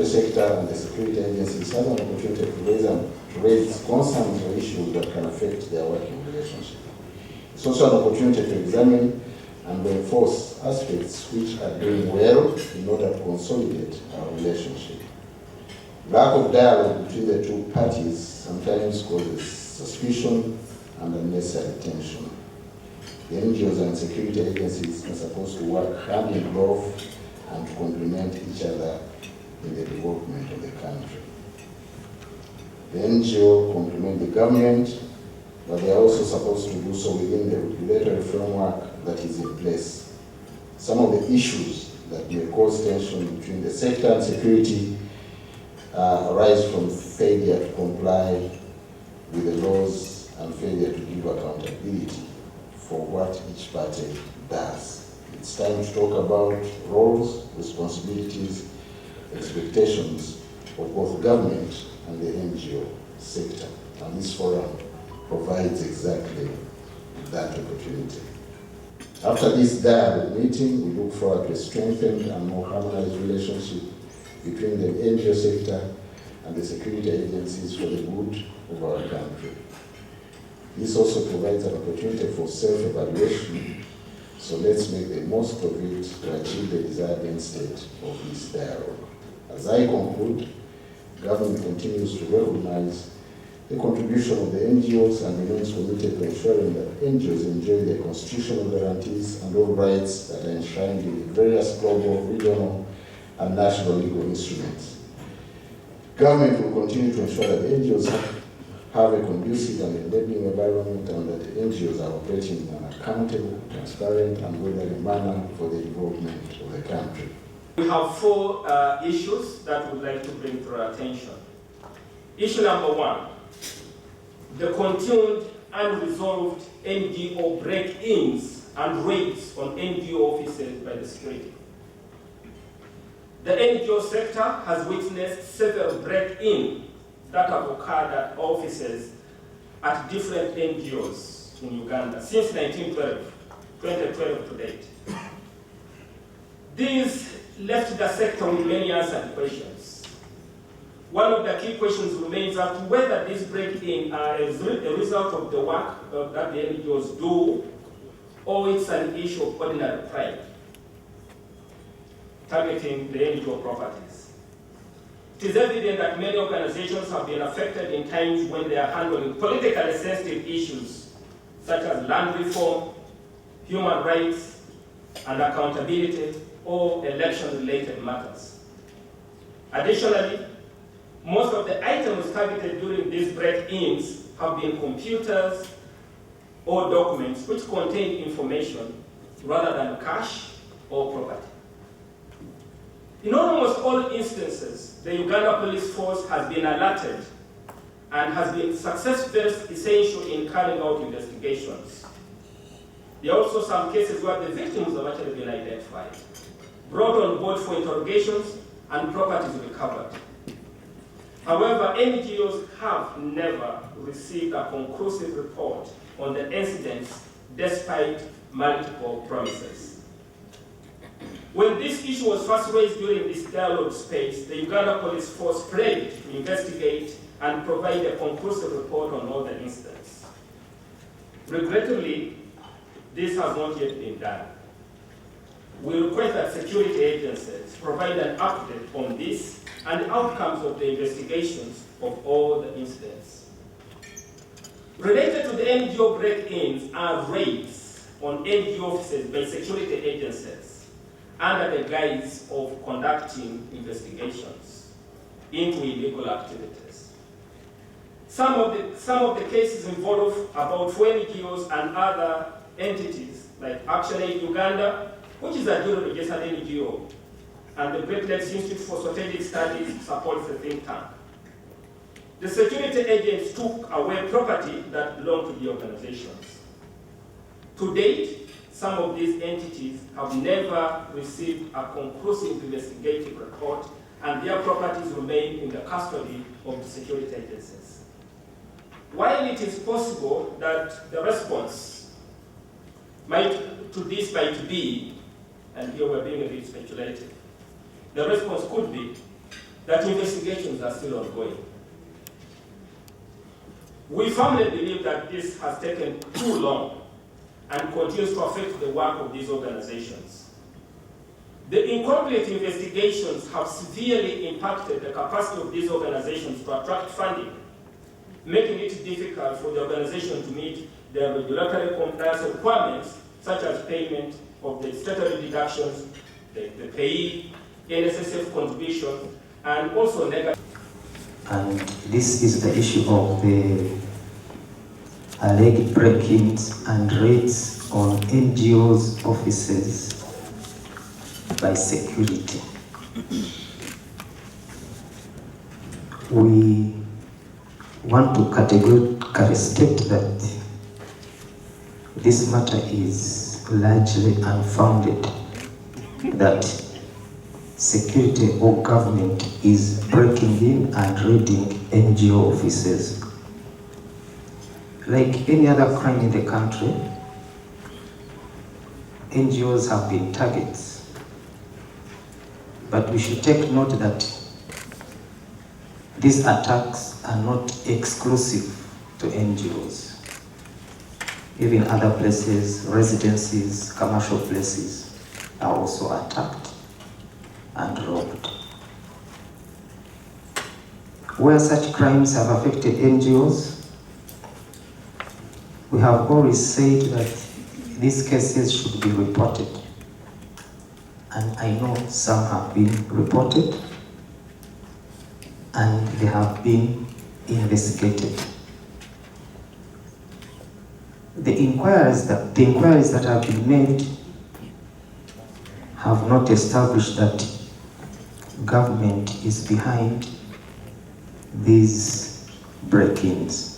sector and the security agencies have an opportunity to raise concerns or issues that can affect their working relationship. It's also an opportunity to examine and reinforce aspects which are doing well in order to consolidate our relationship. Lack of dialogue between the two parties sometimes causes suspicion and unnecessary tension. The NGOs and security agencies are supposed to work hand in glove and to complement each other in the development of the country. The NGO complement the government, but they are also supposed to do so within the regulatory framework that is in place. Some of the issues that may cause tension between the sector and security arise from failure to comply with the laws and failure to give accountability for what each party does. It's time to talk about roles, responsibilities, expectations of both government and the NGO sector. And this forum provides exactly that opportunity. After this dialogue meeting, we look forward to a strengthened and more harmonized relationship between the NGO sector and the security agencies for the good of our country. This also provides an opportunity for self-evaluation, so let's make the most of it to achieve the desired end state of this dialogue. As I conclude, government continues to recognize the contribution of the NGOs and remains committed to ensuring that NGOs enjoy the constitutional guarantees and all rights that are enshrined in the various global, regional, and national legal instruments. Government will continue to ensure that the NGOs have a conducive and enabling environment and that the NGOs are operating in an accountable, transparent, and orderly manner for the development of the country. We have four issues that we'd like to bring to our attention. Issue number one, the continued unresolved NGO break-ins and raids on NGO offices by the security. The NGO sector has witnessed several break-ins that have occurred at offices at different NGOs in Uganda since 2012 to date. These left the sector with many unanswered questions. One of the key questions remains as to whether these break-ins are a result of the work that the NGOs do, or it's an issue of ordinary crime targeting the NGO properties. It is evident that many organizations have been affected in times when they are handling politically sensitive issues such as land reform, human rights, and accountability, or election-related matters. Additionally, most of the items targeted during these break-ins have been computers or documents which contain information rather than cash or property. In almost all instances, the Uganda Police Force has been alerted and has been successfully essential in carrying out investigations. There are also some cases where the victims have actually been identified, brought on board for interrogations, and properties recovered. However, NGOs have never received a conclusive report on the incidents despite multiple promises. When this issue was first raised during this dialogue space, the Uganda Police Force pledged to investigate and provide a conclusive report on all the incidents. Regrettably, this has not yet been done. We request that security agencies provide an update on this and the outcomes of the investigations of all the incidents. Related to the NGO break-ins are raids on NGO offices by security agencies under the guise of conducting investigations into illegal activities. Some of the cases involve about 4 NGOs and other entities like Action Aid Uganda, which is a duly registered NGO, and the Great Lakes Institute for Strategic Studies supports the think tank. The security agents took away property that belonged to the organizations. To date, some of these entities have never received a conclusive investigative report, and their properties remain in the custody of the security agencies. While it is possible that the response to this might be, and here we're being a bit speculative, the response could be that investigations are still ongoing. We firmly believe that this has taken too long and continues to affect the work of these organizations. The incomplete investigations have severely impacted the capacity of these organizations to attract funding, making it difficult for the organization to meet their regulatory compliance requirements, such as payment of the statutory deductions, the payee, NSSF contribution, and also negative. And this is the issue of the alleged break-ins and raids on NGOs' offices by security. We want to categorically state that this matter is largely unfounded, that security or government is breaking in and raiding NGO offices. Like any other crime in the country, NGOs have been targets. But we should take note that these attacks are not exclusive to NGOs. Even other places, residences, commercial places are also attacked and robbed. Where such crimes have affected NGOs, we have always said that these cases should be reported. And I know some have been reported and they have been investigated. The inquiries that have been made have not established that government is behind these break-ins.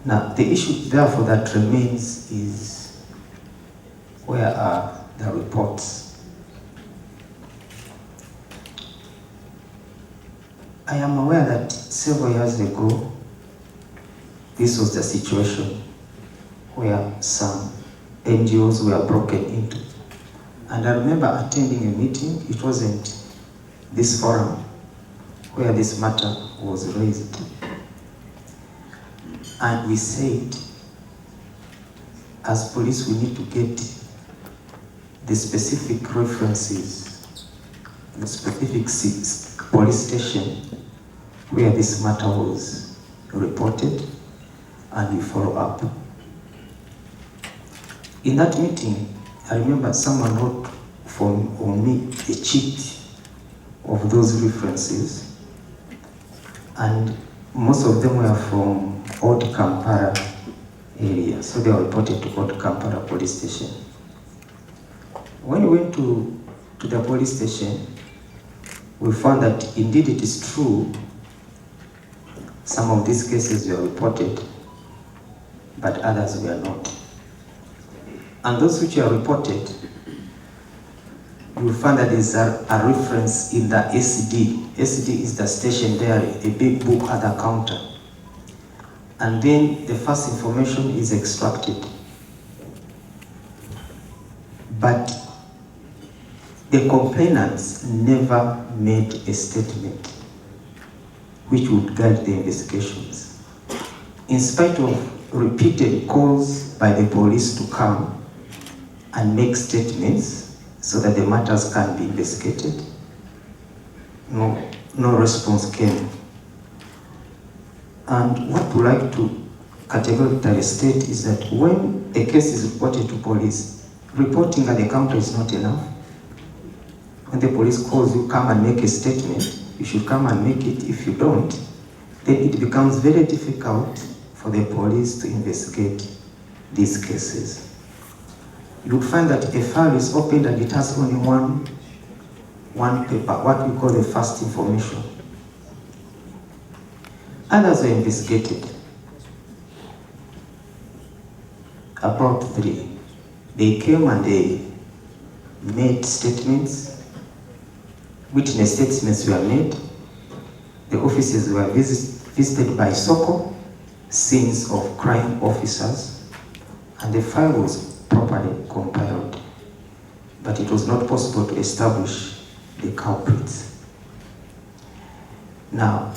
Now, the issue therefore that remains is, where are the reports? I am aware that several years ago, this was the situation where some NGOs were broken into. And I remember attending a meeting, it wasn't this forum, where this matter was raised. And we said, as police, we need to get the specific references, the specific police station where this matter was reported, and we follow up. In that meeting, I remember someone wrote on me a sheet of those references, and most of them were from Old Kampala area, so they were reported to Old Kampala police station. When we went to the police station, we found that indeed it is true, some of these cases were reported, but others were not. And those which are reported, you will find that there is a reference in the SD. SD is the station there, a big book at the counter. And then the first information is extracted. But the complainants never made a statement which would guide the investigations. In spite of repeated calls by the police to come and make statements so that the matters can be investigated, no response came. And what we like to categorically state is that when a case is reported to police, reporting at the counter is not enough. When the police calls you, come and make a statement, you should come and make it. If you don't, then it becomes very difficult for the police to investigate these cases. You would find that a file is opened and it has only one paper, what we call the first information. Others were investigated, about 3. They came and they made statements, witness statements were made, the offices were visited by SOCO, scenes of crime officers, and the file was properly compiled. But it was not possible to establish the culprits. Now,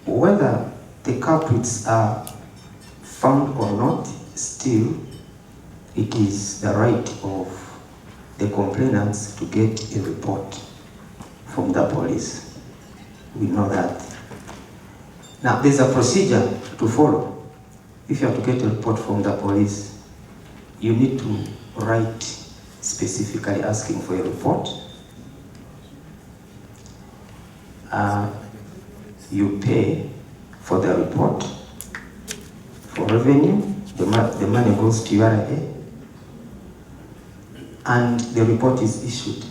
whether the culprits are found or not, still it is the right of the complainants to get a report from the police. We know that. Now, there's a procedure to follow. If you have to get a report from the police, you need to write specifically asking for a report. You pay for the report. For revenue, the money goes to URA, and the report is issued.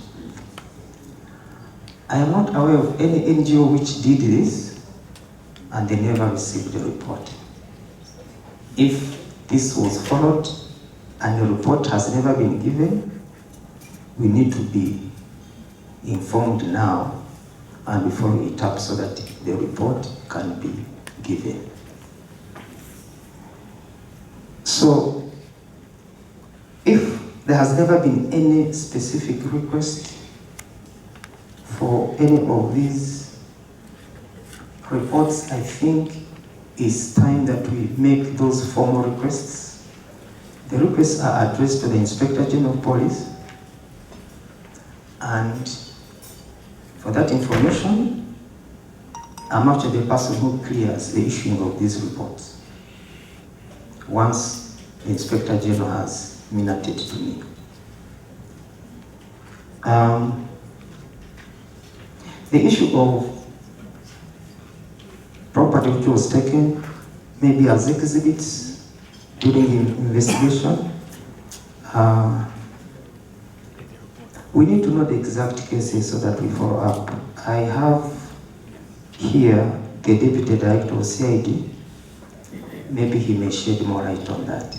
I am not aware of any NGO which did this and they never received the report. If this was followed and the report has never been given, we need to be informed now and we follow it up so that the report can be given. So, if there has never been any specific request for any of these reports, I think it's time that we make those formal requests. The requests are addressed to the Inspector General of Police, and for that information, I'm actually the person who clears the issuing of these reports once the Inspector General has minuted to me. The issue of property which was taken, maybe as exhibits during the investigation, we need to know the exact cases so that we follow up. I have here the Deputy Director of CID. Maybe he may shed more light on that.